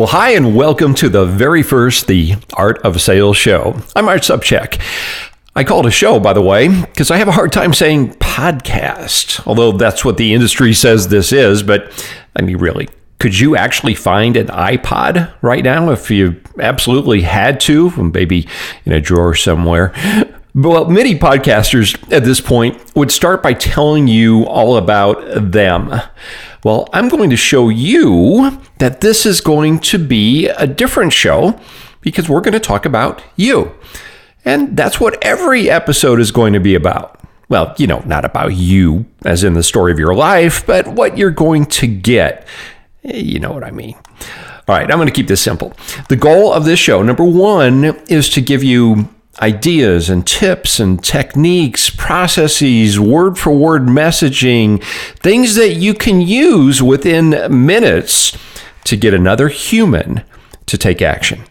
Well, hi, and welcome to the very first The Art of Sales show. I'm Art Sobczak. I call it a show, by the way, because I have a hard time saying podcast, although that's what the industry says this is. But I mean, really, could you actually find an iPod right now if you absolutely had to, maybe in a drawer somewhere? Well, many podcasters at this point would start by telling you all about them. Well, I'm going to show you that this is going to be a different show because we're going to talk about you. And that's what every episode is going to be about. Well, not about you as in the story of your life, but what you're going to get. You know what I mean. All right, I'm going to keep this simple. The goal of this show, number one, is to give you ideas and tips and techniques, processes, word-for-word messaging, things that you can use within minutes to get another human to take action.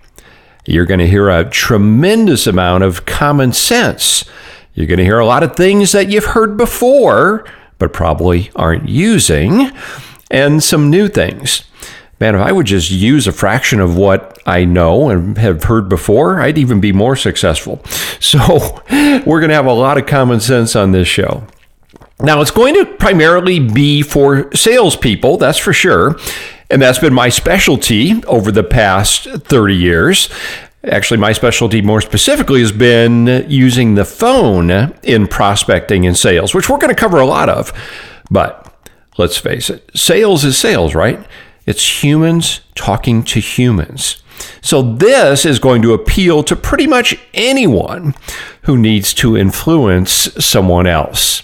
You're going to hear a tremendous amount of common sense. You're going to hear a lot of things that you've heard before, but probably aren't using, and some new things. Man, if I would just use a fraction of what I know and have heard before, I'd even be more successful. So we're going to have a lot of common sense on this show. Now, it's going to primarily be for salespeople, that's for sure. And that's been my specialty over the past 30 years. Actually, my specialty more specifically has been using the phone in prospecting and sales, which we're going to cover a lot of. But let's face it, sales is sales, right? It's humans talking to humans. So this is going to appeal to pretty much anyone who needs to influence someone else.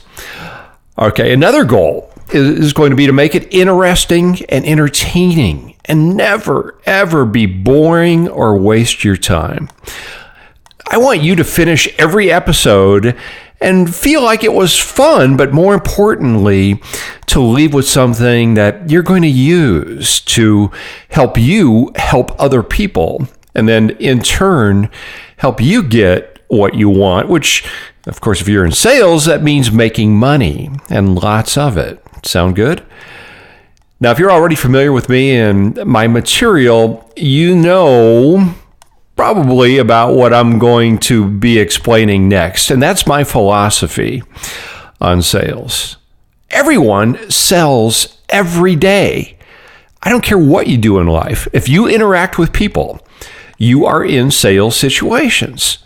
Okay, another goal is going to be to make it interesting and entertaining and never, ever be boring or waste your time. I want you to finish every episode and feel like it was fun, but more importantly, to leave with something that you're going to use to help you help other people, and then in turn, help you get what you want, which, of course, if you're in sales, that means making money, and lots of it. Sound good? Now, if you're already familiar with me and my material, you know probably about what I'm going to be explaining next. And that's my philosophy on sales. Everyone sells every day. I don't care what you do in life. If you interact with people, you are in sales situations.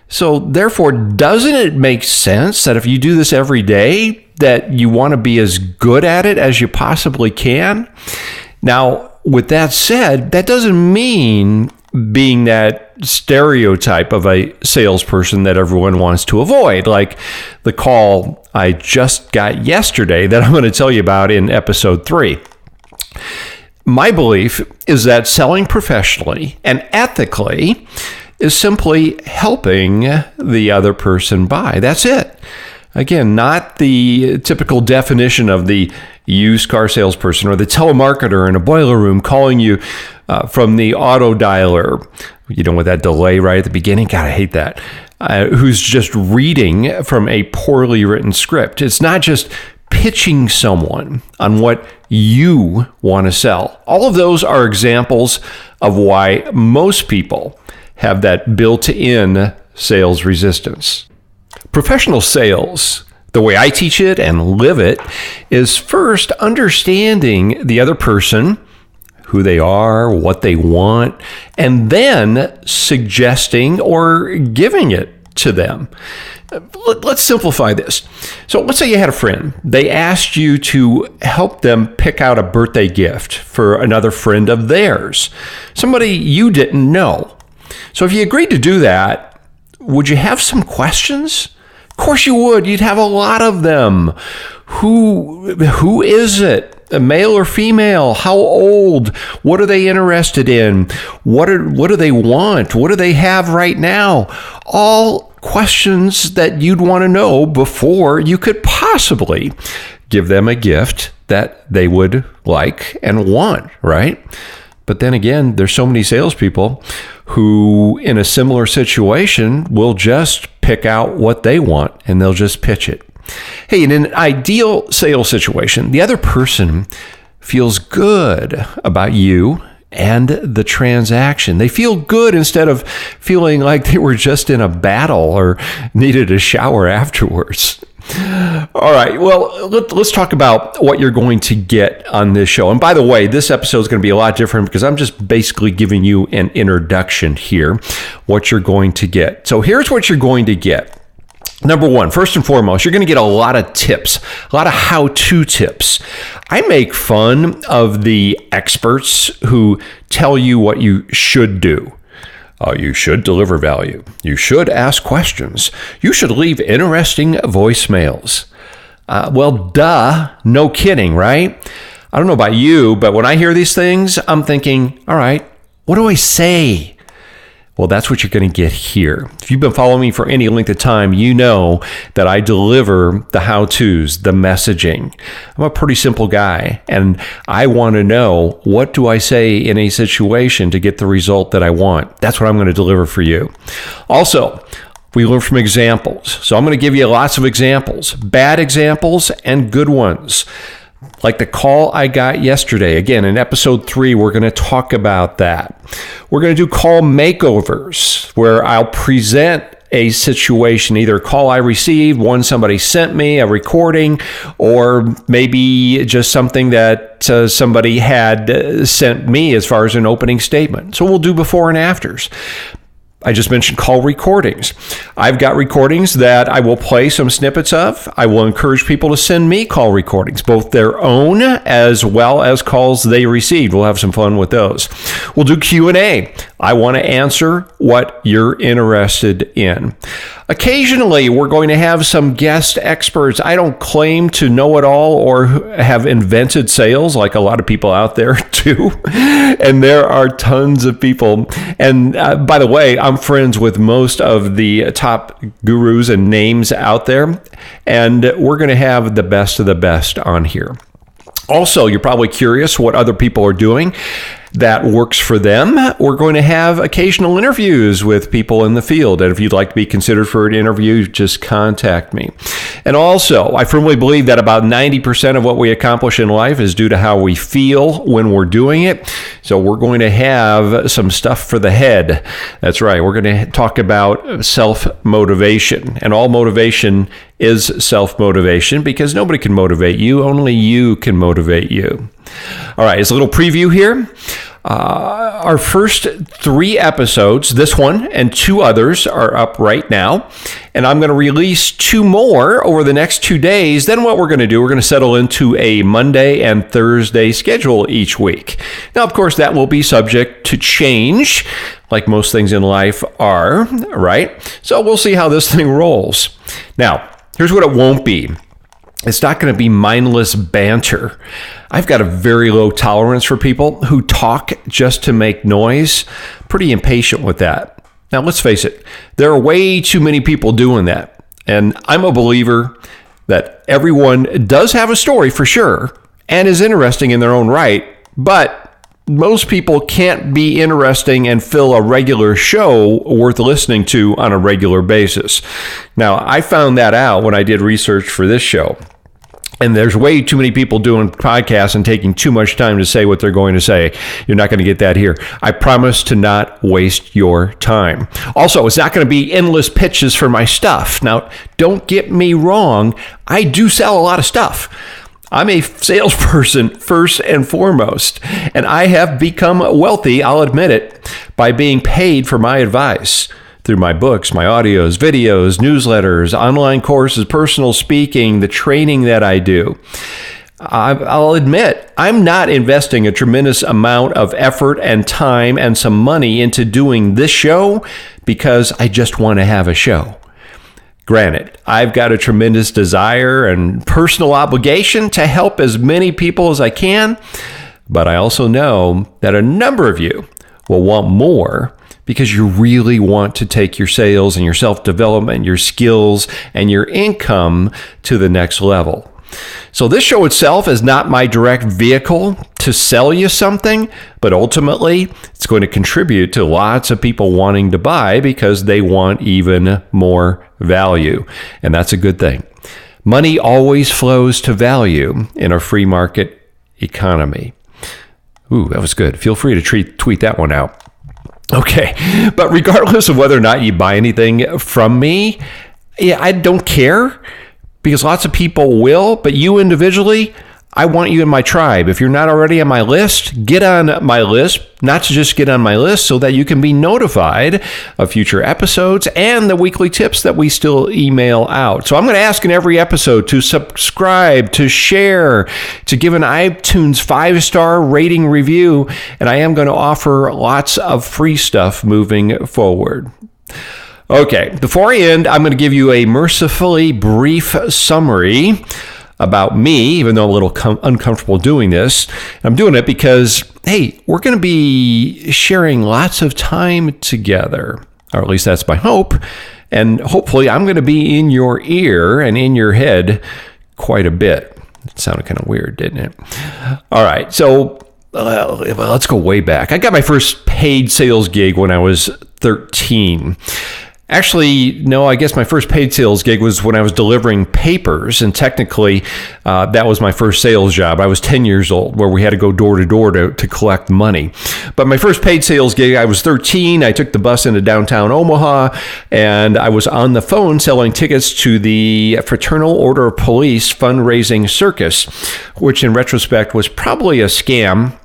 So therefore, doesn't it make sense that if you do this every day, that you want to be as good at it as you possibly can? Now, with that said, that doesn't mean being that stereotype of a salesperson that everyone wants to avoid, like the call I just got yesterday that I'm going to tell you about in episode 3. My belief is that selling professionally and ethically is simply helping the other person buy. That's it. Again, not the typical definition of the used car salesperson or the telemarketer in a boiler room calling you from the auto dialer, with that delay right at the beginning. God, I hate that. Who's just reading from a poorly written script. It's not just pitching someone on what you want to sell. All of those are examples of why most people have that built-in sales resistance. Professional sales, the way I teach it and live it, is first understanding the other person, who they are, what they want, and then suggesting or giving it to them. Let's simplify this. So let's say you had a friend. They asked you to help them pick out a birthday gift for another friend of theirs, somebody you didn't know. So if you agreed to do that, would you have some questions? Of course you would. You'd have a lot of them. Who is it? A male or female? How old? What are they interested in? What do they want? What do they have right now? All questions that you'd want to know before you could possibly give them a gift that they would like and want, right? But then again, there's so many salespeople who, in a similar situation, will just pick out what they want and they'll just pitch it. Hey, in an ideal sales situation, the other person feels good about you and the transaction. They feel good instead of feeling like they were just in a battle or needed a shower afterwards. All right, well, let's talk about what you're going to get on this show. And by the way, this episode is going to be a lot different because I'm just basically giving you an introduction here, what you're going to get. So here's what you're going to get. Number one, first and foremost, you're going to get a lot of tips, a lot of how-to tips. I make fun of the experts who tell you what you should do. You should deliver value. You should ask questions. You should leave interesting voicemails. Well, duh, no kidding, right? I don't know about you, but when I hear these things, I'm thinking, all right, what do I say? Well, that's what you're going to get here. If you've been following me for any length of time, you know that I deliver the how-tos, the messaging. I'm a pretty simple guy, and I want to know, what do I say in a situation to get the result that I want? That's what I'm going to deliver for you. Also, we learn from examples. So I'm going to give you lots of examples, bad examples and good ones. Like the call I got yesterday. Again, in episode 3, we're going to talk about that. We're going to do call makeovers, where I'll present a situation, either a call I received, one somebody sent me, a recording, or maybe just something that somebody had sent me as far as an opening statement. So we'll do before and afters. I just mentioned call recordings. I've got recordings that I will play some snippets of. I will encourage people to send me call recordings, both their own as well as calls they received. We'll have some fun with those. We'll do Q&A. I want to answer what you're interested in. Occasionally, we're going to have some guest experts. I don't claim to know it all or have invented sales like a lot of people out there do. And there are tons of people. And by the way, I'm friends with most of the top gurus and names out there. And we're going to have the best of the best on here. Also, you're probably curious what other people are doing that works for them. We're going to have occasional interviews with people in the field. And if you'd like to be considered for an interview, just contact me. And also, I firmly believe that about 90% of what we accomplish in life is due to how we feel when we're doing it. So we're going to have some stuff for the head. That's right. We're going to talk about self-motivation. And all motivation is self-motivation because nobody can motivate you. Only you can motivate you. All right, it's a little preview here. Our first 3 episodes, this one and 2 others, are up right now. And I'm going to release 2 more over the next 2 days. Then what we're going to do, we're going to settle into a Monday and Thursday schedule each week. Now, of course, that will be subject to change, like most things in life are, right? So we'll see how this thing rolls. Now, here's what it won't be. It's not going to be mindless banter. I've got a very low tolerance for people who talk just to make noise. Pretty impatient with that. Now, let's face it, there are way too many people doing that. And I'm a believer that everyone does have a story for sure and is interesting in their own right, but most people can't be interesting and fill a regular show worth listening to on a regular basis. Now, I found that out when I did research for this show. And there's way too many people doing podcasts and taking too much time to say what they're going to say. You're not going to get that here. I promise to not waste your time. Also, it's not going to be endless pitches for my stuff. Now, don't get me wrong. I do sell a lot of stuff. I'm a salesperson first and foremost, and I have become wealthy, I'll admit it, by being paid for my advice through my books, my audios, videos, newsletters, online courses, personal speaking, the training that I do. I'll admit, I'm not investing a tremendous amount of effort and time and some money into doing this show because I just want to have a show. Granted, I've got a tremendous desire and personal obligation to help as many people as I can, but I also know that a number of you will want more because you really want to take your sales and your self-development, your skills, and your income to the next level. So this show itself is not my direct vehicle to sell you something, but ultimately it's going to contribute to lots of people wanting to buy because they want even more value. And that's a good thing. Money always flows to value in a free market economy. Ooh, that was good. Feel free to tweet that one out. Okay, but regardless of whether or not you buy anything from me, yeah, I don't care, because lots of people will, but you individually, I want you in my tribe. If you're not already on my list, get on my list, not to just get on my list, so that you can be notified of future episodes and the weekly tips that we still email out. So I'm going to ask in every episode to subscribe, to share, to give an iTunes 5-star rating review, and I am going to offer lots of free stuff moving forward. Okay, before I end, I'm going to give you a mercifully brief summary about me, even though I'm a little uncomfortable doing this. I'm doing it because, hey, we're going to be sharing lots of time together, or at least that's my hope. And hopefully I'm going to be in your ear and in your head quite a bit. It sounded kind of weird, didn't it? All right, so let's go way back. I got my first paid sales gig when I was 13. Actually, no, I guess my first paid sales gig was when I was delivering papers, and technically that was my first sales job. I was 10 years old, where we had to go door to door to collect money. But my first paid sales gig, I was 13. I took the bus into downtown Omaha, and I was on the phone selling tickets to the Fraternal Order of Police fundraising circus, which in retrospect was probably a scam.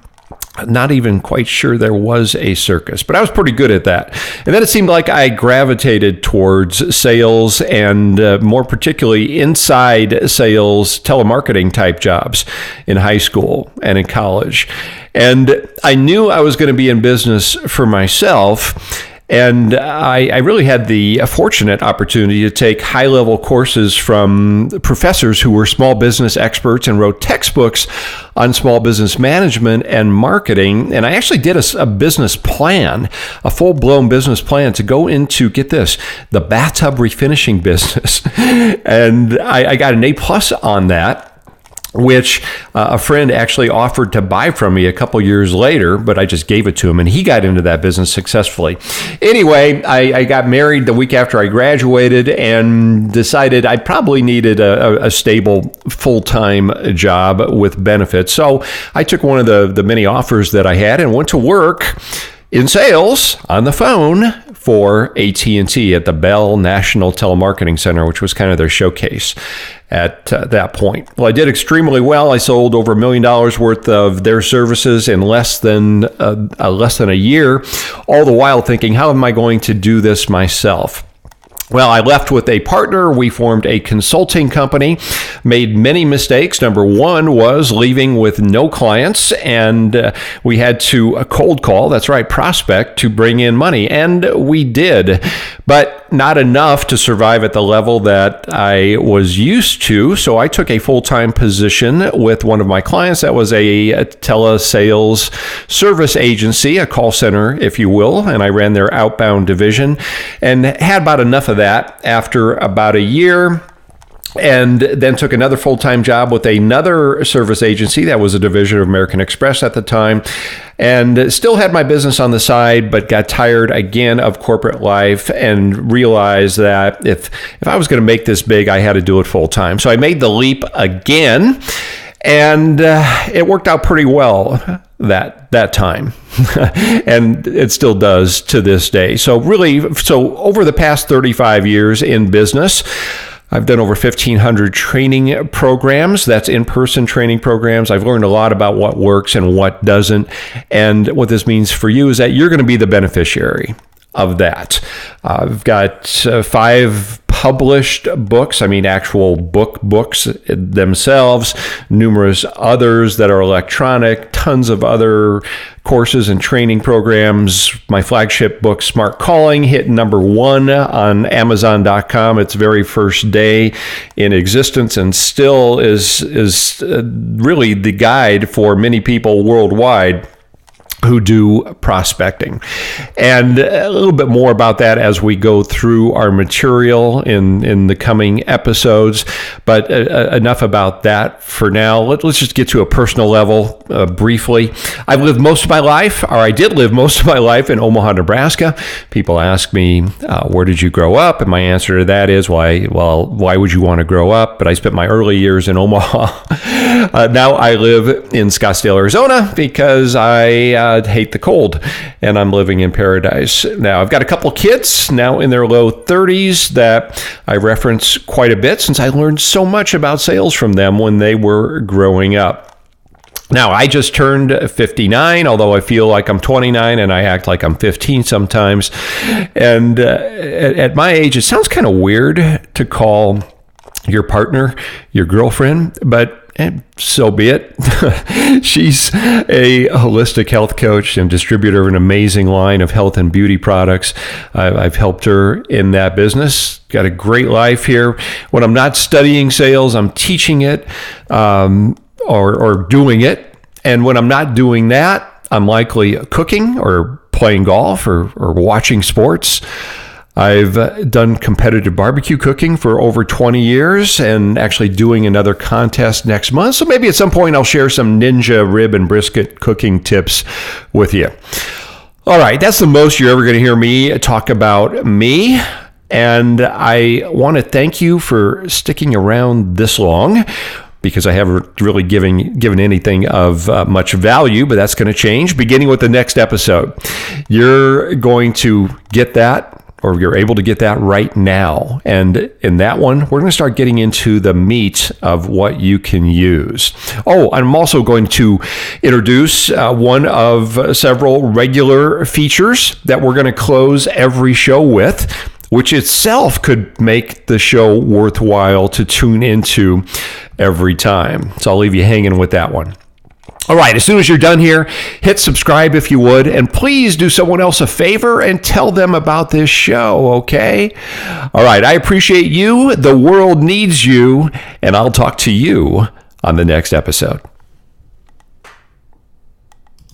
Not even quite sure there was a circus, but I was pretty good at that. And then it seemed like I gravitated towards sales, and more particularly inside sales, telemarketing type jobs in high school and in college. And I knew I was going to be in business for myself. And I really had the fortunate opportunity to take high-level courses from professors who were small business experts and wrote textbooks on small business management and marketing. And I actually did a business plan, a full-blown business plan to go into, get this, the bathtub refinishing business. And I got an A+ on that, which a friend actually offered to buy from me a couple years later, but I just gave it to him, and he got into that business successfully. Anyway, I got married the week after I graduated and decided I probably needed a stable full-time job with benefits. So I took one of the many offers that I had and went to work in sales on the phone for AT&T at the Bell National Telemarketing Center, which was kind of their showcase at that point. Well, I did extremely well. I sold over $1 million worth of their services in less than a year, all the while thinking, how am I going to do this myself? Well, I left with a partner. We formed a consulting company, made many mistakes. Number one was leaving with no clients, and we had to cold call, that's right, prospect, to bring in money. And we did, but not enough to survive at the level that I was used to. So I took a full-time position with one of my clients that was a telesales service agency, a call center, if you will, and I ran their outbound division and had about enough of that after about a year, and then took another full-time job with another service agency that was a division of American Express at the time, and still had my business on the side, but got tired again of corporate life and realized that if I was going to make this big, I had to do it full-time. So I made the leap again, and it worked out pretty well that time. And it still does to this day. So over the past 35 years in business, I've done over 1,500 training programs. That's in-person training programs. I've learned a lot about what works and what doesn't. And what this means for you is that you're going to be the beneficiary of that. I've got 5 published books, actual books themselves, numerous others that are electronic, tons of other courses and training programs. My flagship book, Smart Calling, hit number 1 on Amazon.com its very first day in existence, and still is really the guide for many people worldwide who do prospecting. And a little bit more about that as we go through our material in the coming episodes. But enough about that for now. Let's just get to a personal level briefly. I did live most of my life in Omaha, Nebraska. People ask me, where did you grow up? And my answer to that is, why would you want to grow up? But I spent my early years in Omaha. Now I live in Scottsdale, Arizona, because I hate the cold, and I'm living in paradise. Now, I've got a couple kids now in their low 30s that I reference quite a bit since I learned so much about sales from them when they were growing up. Now, I just turned 59, although I feel like I'm 29 and I act like I'm 15 sometimes. And at my age, it sounds kind of weird to call your partner your girlfriend, but so be it. She's a holistic health coach and distributor of an amazing line of health and beauty products. I've helped her in that business. Got a great life here. When I'm not studying sales, I'm teaching it or doing it. And when I'm not doing that, I'm likely cooking or playing golf or watching sports. I've done competitive barbecue cooking for over 20 years and actually doing another contest next month. So maybe at some point I'll share some ninja rib and brisket cooking tips with you. All right, that's the most you're ever going to hear me talk about me. And I want to thank you for sticking around this long, because I haven't really given anything of much value, but that's going to change beginning with the next episode. You're going to get that, or you're able to get that right now. And in that one, we're going to start getting into the meat of what you can use. Oh, I'm also going to introduce one of several regular features that we're going to close every show with, which itself could make the show worthwhile to tune into every time. So I'll leave you hanging with that one. All right, as soon as you're done here, hit subscribe if you would, and please do someone else a favor and tell them about this show, okay? All right, I appreciate you. The world needs you, and I'll talk to you on the next episode.